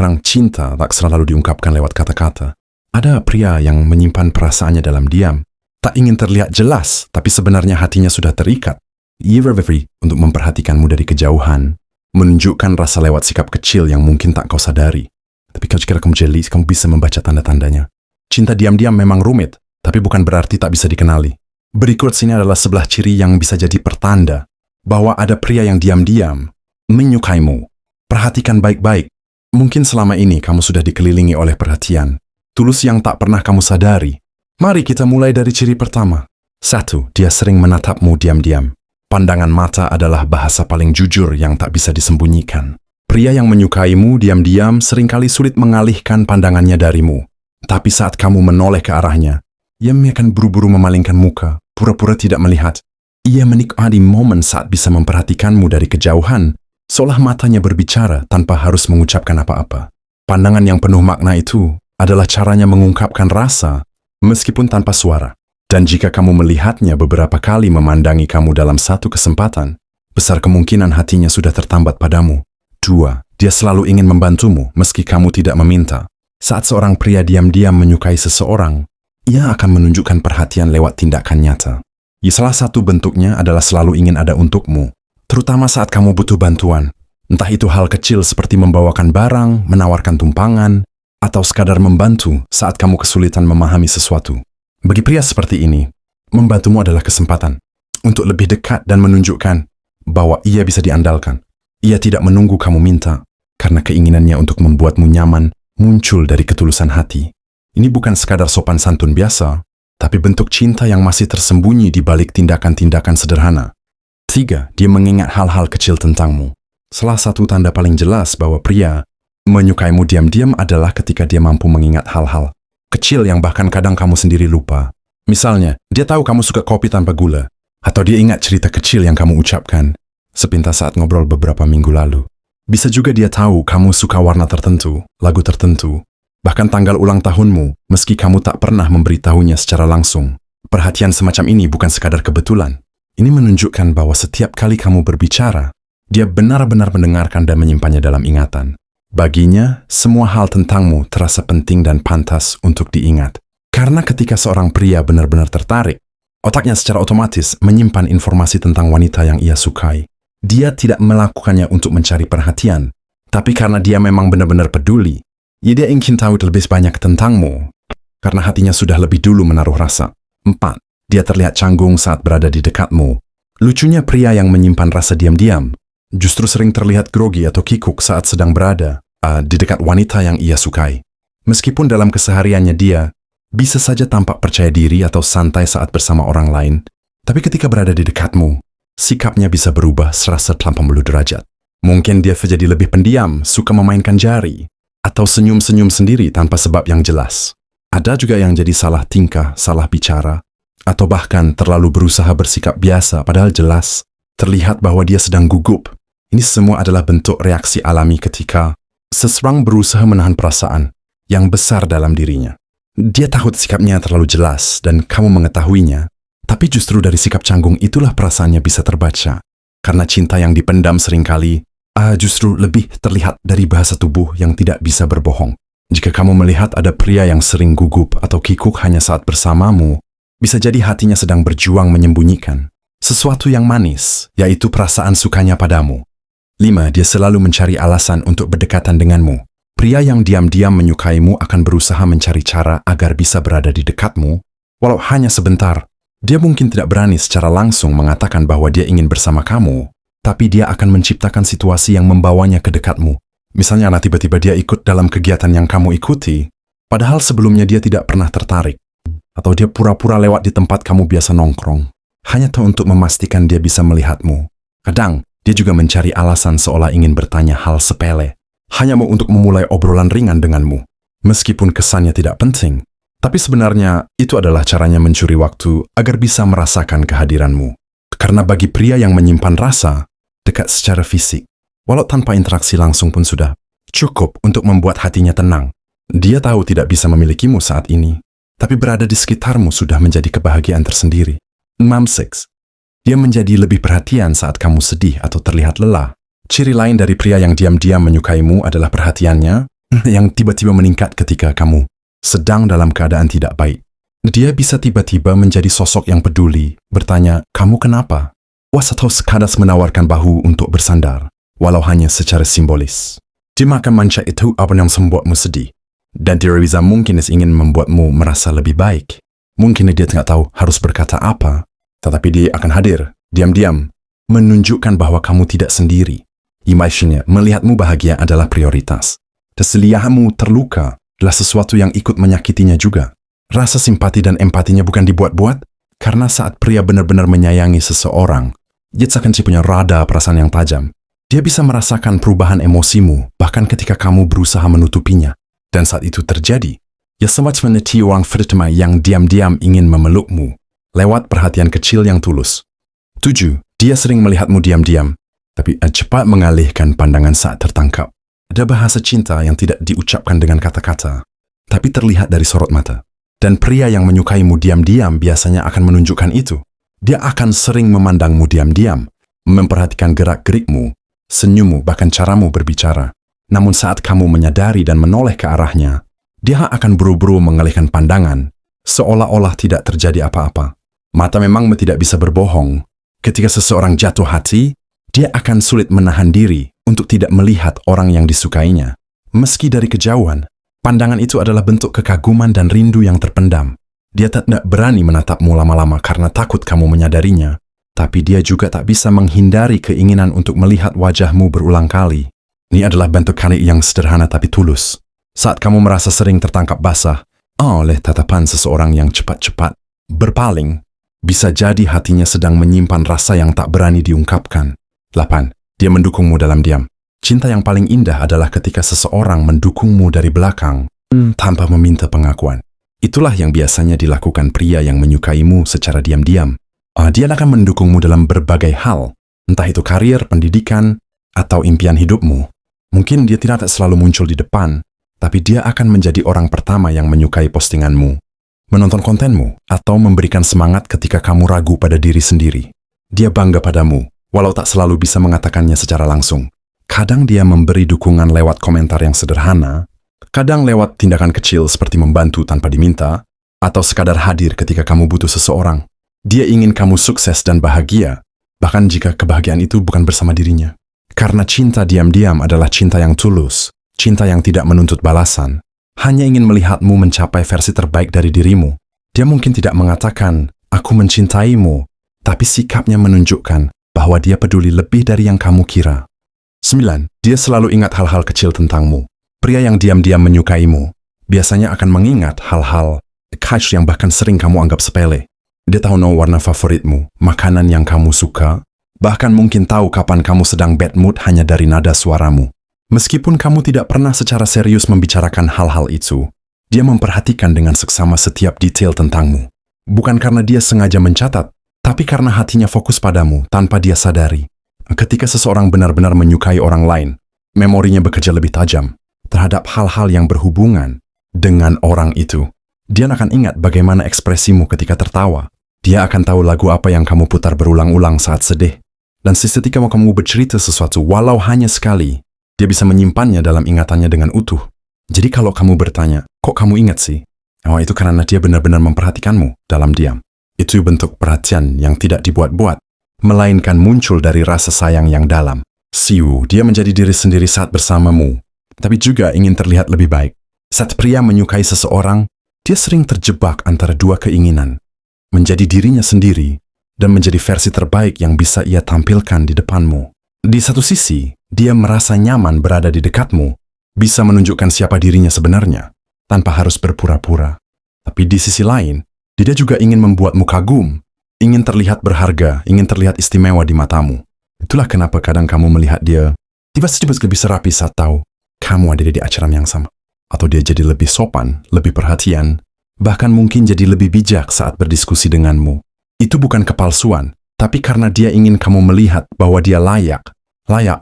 Kadang cinta tak selalu diungkapkan lewat kata-kata. Ada pria yang menyimpan perasaannya dalam diam. Tak ingin terlihat jelas, tapi sebenarnya hatinya sudah terikat. Ia berpikir untuk memperhatikanmu dari kejauhan, menunjukkan rasa lewat sikap kecil yang mungkin tak kau sadari. Tapi jika kamu jeli, kamu bisa membaca tanda-tandanya. Cinta diam-diam memang rumit, tapi bukan berarti tak bisa dikenali. Berikut sini adalah 11 ciri yang bisa jadi pertanda bahwa ada pria yang diam-diam menyukaimu. Perhatikan baik-baik. Mungkin selama ini kamu sudah dikelilingi oleh perhatian tulus yang tak pernah kamu sadari. Mari kita mulai dari ciri pertama. 1. Dia sering menatapmu diam-diam. Pandangan mata adalah bahasa paling jujur yang tak bisa disembunyikan. Pria yang menyukaimu diam-diam seringkali sulit mengalihkan pandangannya darimu. Tapi saat kamu menoleh ke arahnya, ia akan buru-buru memalingkan muka, pura-pura tidak melihat. Ia menikmati momen saat bisa memperhatikanmu dari kejauhan, seolah matanya berbicara tanpa harus mengucapkan apa-apa. Pandangan yang penuh makna itu adalah caranya mengungkapkan rasa, meskipun tanpa suara. Dan jika kamu melihatnya beberapa kali memandangi kamu dalam satu kesempatan, besar kemungkinan hatinya sudah tertambat padamu. 2. Dia selalu ingin membantumu meski kamu tidak meminta. Saat seorang pria diam-diam menyukai seseorang, ia akan menunjukkan perhatian lewat tindakan nyata. Salah satu bentuknya adalah selalu ingin ada untukmu, terutama saat kamu butuh bantuan. Entah itu hal kecil seperti membawakan barang, menawarkan tumpangan, atau sekadar membantu saat kamu kesulitan memahami sesuatu. Bagi pria seperti ini, membantumu adalah kesempatan untuk lebih dekat dan menunjukkan bahwa ia bisa diandalkan. Ia tidak menunggu kamu minta, karena keinginannya untuk membuatmu nyaman muncul dari ketulusan hati. Ini bukan sekadar sopan santun biasa, tapi bentuk cinta yang masih tersembunyi di balik tindakan-tindakan sederhana. 3. Dia mengingat hal-hal kecil tentangmu. Salah satu tanda paling jelas bahwa pria menyukaimu diam-diam adalah ketika dia mampu mengingat hal-hal kecil yang bahkan kadang kamu sendiri lupa. Misalnya, dia tahu kamu suka kopi tanpa gula, atau dia ingat cerita kecil yang kamu ucapkan sepintas saat ngobrol beberapa minggu lalu. Bisa juga dia tahu kamu suka warna tertentu, lagu tertentu, bahkan tanggal ulang tahunmu, meski kamu tak pernah memberitahunya secara langsung. Perhatian semacam ini bukan sekadar kebetulan. Ini menunjukkan bahwa setiap kali kamu berbicara, dia benar-benar mendengarkan dan menyimpannya dalam ingatan. Baginya, semua hal tentangmu terasa penting dan pantas untuk diingat. Karena ketika seorang pria benar-benar tertarik, otaknya secara otomatis menyimpan informasi tentang wanita yang ia sukai. Dia tidak melakukannya untuk mencari perhatian, tapi karena dia memang benar-benar peduli. Dia ingin tahu lebih banyak tentangmu, karena hatinya sudah lebih dulu menaruh rasa. 4. Dia terlihat canggung saat berada di dekatmu. Lucunya pria yang menyimpan rasa diam-diam justru sering terlihat grogi atau kikuk saat sedang berada di dekat wanita yang ia sukai. Meskipun dalam kesehariannya dia bisa saja tampak percaya diri atau santai saat bersama orang lain, tapi ketika berada di dekatmu, sikapnya bisa berubah 180 derajat. Mungkin dia menjadi lebih pendiam, suka memainkan jari, atau senyum-senyum sendiri tanpa sebab yang jelas. Ada juga yang jadi salah tingkah, salah bicara, atau bahkan terlalu berusaha bersikap biasa padahal jelas terlihat bahwa dia sedang gugup. Ini semua adalah bentuk reaksi alami ketika seseorang berusaha menahan perasaan yang besar dalam dirinya. Dia tahu sikapnya terlalu jelas dan kamu mengetahuinya, tapi justru dari sikap canggung itulah perasaannya bisa terbaca. Karena cinta yang dipendam seringkali justru lebih terlihat dari bahasa tubuh yang tidak bisa berbohong. Jika kamu melihat ada pria yang sering gugup atau kikuk hanya saat bersamamu, bisa jadi hatinya sedang berjuang menyembunyikan sesuatu yang manis, yaitu perasaan sukanya padamu. 5. Dia selalu mencari alasan untuk berdekatan denganmu. Pria yang diam-diam menyukaimu akan berusaha mencari cara agar bisa berada di dekatmu, walau hanya sebentar. Dia mungkin tidak berani secara langsung mengatakan bahwa dia ingin bersama kamu, tapi dia akan menciptakan situasi yang membawanya ke dekatmu. Misalnya tiba-tiba dia ikut dalam kegiatan yang kamu ikuti, padahal sebelumnya dia tidak pernah tertarik. Atau dia pura-pura lewat di tempat kamu biasa nongkrong, hanya untuk memastikan dia bisa melihatmu. Kadang, dia juga mencari alasan seolah ingin bertanya hal sepele, hanya mau untuk memulai obrolan ringan denganmu. Meskipun kesannya tidak penting, tapi sebenarnya itu adalah caranya mencuri waktu agar bisa merasakan kehadiranmu. Karena bagi pria yang menyimpan rasa, dekat secara fisik, walau tanpa interaksi langsung pun sudah cukup untuk membuat hatinya tenang. Dia tahu tidak bisa memilikimu saat ini, tapi berada di sekitarmu sudah menjadi kebahagiaan tersendiri. 6. Dia menjadi lebih perhatian saat kamu sedih atau terlihat lelah. Ciri lain dari pria yang diam-diam menyukaimu adalah perhatiannya yang tiba-tiba meningkat ketika kamu sedang dalam keadaan tidak baik. Dia bisa tiba-tiba menjadi sosok yang peduli, bertanya, "Kamu kenapa?" Atau sekadar menawarkan bahu untuk bersandar, walau hanya secara simbolis. Dia makan manca itu apa yang membuatmu sedih. Dan dia bisa mungkin ingin membuatmu merasa lebih baik. Mungkin dia tidak tahu harus berkata apa, tetapi dia akan hadir, diam-diam, menunjukkan bahwa kamu tidak sendiri. Imagine, melihatmu bahagia adalah prioritas. Keselihamu terluka adalah sesuatu yang ikut menyakitinya juga. Rasa simpati dan empatinya bukan dibuat-buat, karena saat pria benar-benar menyayangi seseorang, dia akan punya rada perasaan yang tajam. Dia bisa merasakan perubahan emosimu, bahkan ketika kamu berusaha menutupinya. Dan saat itu terjadi, ia semacam seperti orang pertama yang diam-diam ingin memelukmu, lewat perhatian kecil yang tulus. 7. Dia sering melihatmu diam-diam, tapi cepat mengalihkan pandangan saat tertangkap. Ada bahasa cinta yang tidak diucapkan dengan kata-kata, tapi terlihat dari sorot mata. Dan pria yang menyukaimu diam-diam biasanya akan menunjukkan itu. Dia akan sering memandangmu diam-diam, memperhatikan gerak-gerikmu, senyummu, bahkan caramu berbicara. Namun saat kamu menyadari dan menoleh ke arahnya, dia akan buru-buru mengalihkan pandangan, seolah-olah tidak terjadi apa-apa. Mata memang tidak bisa berbohong. Ketika seseorang jatuh hati, dia akan sulit menahan diri untuk tidak melihat orang yang disukainya. Meski dari kejauhan, pandangan itu adalah bentuk kekaguman dan rindu yang terpendam. Dia tidak berani menatapmu lama-lama karena takut kamu menyadarinya, tapi dia juga tak bisa menghindari keinginan untuk melihat wajahmu berulang kali. Ini adalah bentuk kanik yang sederhana tapi tulus. Saat kamu merasa sering tertangkap basah oleh tatapan seseorang yang cepat-cepat berpaling, bisa jadi hatinya sedang menyimpan rasa yang tak berani diungkapkan. 8. Dia mendukungmu dalam diam. Cinta yang paling indah adalah ketika seseorang mendukungmu dari belakang tanpa meminta pengakuan. Itulah yang biasanya dilakukan pria yang menyukaimu secara diam-diam. Dia akan mendukungmu dalam berbagai hal, entah itu karir, pendidikan, atau impian hidupmu. Mungkin dia tidak selalu muncul di depan, tapi dia akan menjadi orang pertama yang menyukai postinganmu, menonton kontenmu, atau memberikan semangat ketika kamu ragu pada diri sendiri. Dia bangga padamu, walau tak selalu bisa mengatakannya secara langsung. Kadang dia memberi dukungan lewat komentar yang sederhana, kadang lewat tindakan kecil seperti membantu tanpa diminta, atau sekadar hadir ketika kamu butuh seseorang. Dia ingin kamu sukses dan bahagia, bahkan jika kebahagiaan itu bukan bersama dirinya. Karena cinta diam-diam adalah cinta yang tulus, cinta yang tidak menuntut balasan, hanya ingin melihatmu mencapai versi terbaik dari dirimu. Dia mungkin tidak mengatakan, "Aku mencintaimu," tapi sikapnya menunjukkan bahwa dia peduli lebih dari yang kamu kira. 9. Dia selalu ingat hal-hal kecil tentangmu. Pria yang diam-diam menyukaimu biasanya akan mengingat hal-hal kecil yang bahkan sering kamu anggap sepele. Dia tahu warna favoritmu, makanan yang kamu suka, bahkan mungkin tahu kapan kamu sedang bad mood hanya dari nada suaramu. Meskipun kamu tidak pernah secara serius membicarakan hal-hal itu, dia memperhatikan dengan seksama setiap detail tentangmu. Bukan karena dia sengaja mencatat, tapi karena hatinya fokus padamu tanpa dia sadari. Ketika seseorang benar-benar menyukai orang lain, memorinya bekerja lebih tajam terhadap hal-hal yang berhubungan dengan orang itu. Dia akan ingat bagaimana ekspresimu ketika tertawa. Dia akan tahu lagu apa yang kamu putar berulang-ulang saat sedih. Dan seketika kamu bercerita sesuatu, walau hanya sekali, dia bisa menyimpannya dalam ingatannya dengan utuh. Jadi kalau kamu bertanya, "Kok kamu ingat sih?" Itu karena dia benar-benar memperhatikanmu dalam diam. Itu bentuk perhatian yang tidak dibuat-buat, melainkan muncul dari rasa sayang yang dalam. Dia menjadi diri sendiri saat bersamamu, tapi juga ingin terlihat lebih baik. Saat pria menyukai seseorang, dia sering terjebak antara dua keinginan, menjadi dirinya sendiri dan menjadi versi terbaik yang bisa ia tampilkan di depanmu. Di satu sisi, dia merasa nyaman berada di dekatmu, bisa menunjukkan siapa dirinya sebenarnya, tanpa harus berpura-pura. Tapi di sisi lain, dia juga ingin membuatmu kagum, ingin terlihat berharga, ingin terlihat istimewa di matamu. Itulah kenapa kadang kamu melihat dia tiba-tiba lebih serapi saat tahu kamu ada di acara yang sama. Atau dia jadi lebih sopan, lebih perhatian, bahkan mungkin jadi lebih bijak saat berdiskusi denganmu. Itu bukan kepalsuan, tapi karena dia ingin kamu melihat bahwa dia layak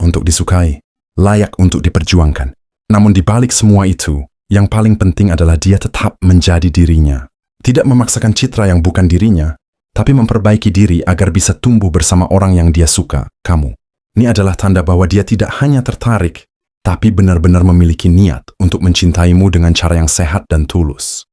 untuk disukai, layak untuk diperjuangkan. Namun di balik semua itu, yang paling penting adalah dia tetap menjadi dirinya. Tidak memaksakan citra yang bukan dirinya, tapi memperbaiki diri agar bisa tumbuh bersama orang yang dia suka, kamu. Ini adalah tanda bahwa dia tidak hanya tertarik tapi benar-benar memiliki niat untuk mencintaimu dengan cara yang sehat dan tulus.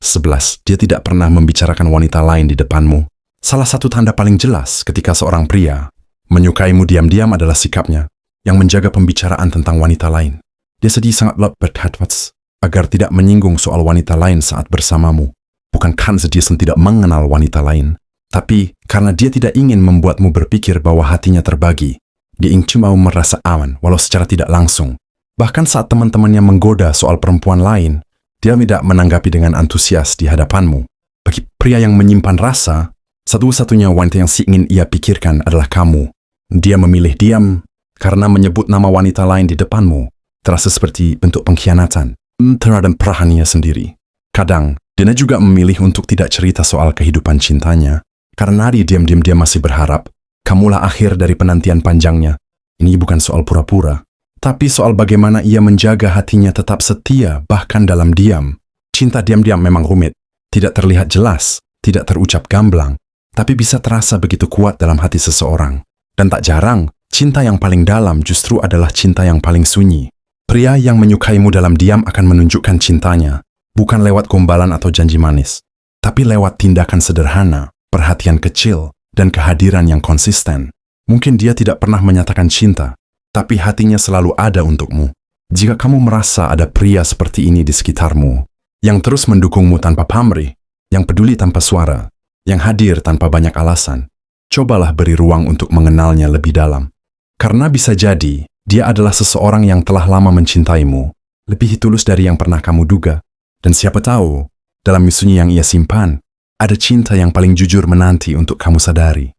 11. Dia tidak pernah membicarakan wanita lain di depanmu. Salah satu tanda paling jelas ketika seorang pria menyukaimu diam-diam adalah sikapnya yang menjaga pembicaraan tentang wanita lain. Dia sedih sangat berhati-hati agar tidak menyinggung soal wanita lain saat bersamamu. Bukan karena dia tidak mengenal wanita lain, tapi karena dia tidak ingin membuatmu berpikir bahwa hatinya terbagi. Dia ingin cuma merasa aman, walau secara tidak langsung. Bahkan saat teman-temannya menggoda soal perempuan lain, dia tidak menanggapi dengan antusias di hadapanmu. Bagi pria yang menyimpan rasa, satu-satunya wanita yang ingin ia pikirkan adalah kamu. Dia memilih diam karena menyebut nama wanita lain di depanmu terasa seperti bentuk pengkhianatan terhadap perahannya sendiri. Kadang, dia juga memilih untuk tidak cerita soal kehidupan cintanya, karena dia diam-diam dia masih berharap kamulah akhir dari penantian panjangnya. Ini bukan soal pura-pura, tapi soal bagaimana ia menjaga hatinya tetap setia bahkan dalam diam. Cinta diam-diam memang rumit, tidak terlihat jelas, tidak terucap gamblang, tapi bisa terasa begitu kuat dalam hati seseorang. Dan tak jarang, cinta yang paling dalam justru adalah cinta yang paling sunyi. Pria yang menyukaimu dalam diam akan menunjukkan cintanya, bukan lewat gombalan atau janji manis, tapi lewat tindakan sederhana, perhatian kecil, dan kehadiran yang konsisten. Mungkin dia tidak pernah menyatakan cinta, tapi hatinya selalu ada untukmu. Jika kamu merasa ada pria seperti ini di sekitarmu, yang terus mendukungmu tanpa pamrih, yang peduli tanpa suara, yang hadir tanpa banyak alasan, cobalah beri ruang untuk mengenalnya lebih dalam. Karena bisa jadi, dia adalah seseorang yang telah lama mencintaimu, lebih tulus dari yang pernah kamu duga. Dan siapa tahu, dalam misunya yang ia simpan, ada cinta yang paling jujur menanti untuk kamu sadari.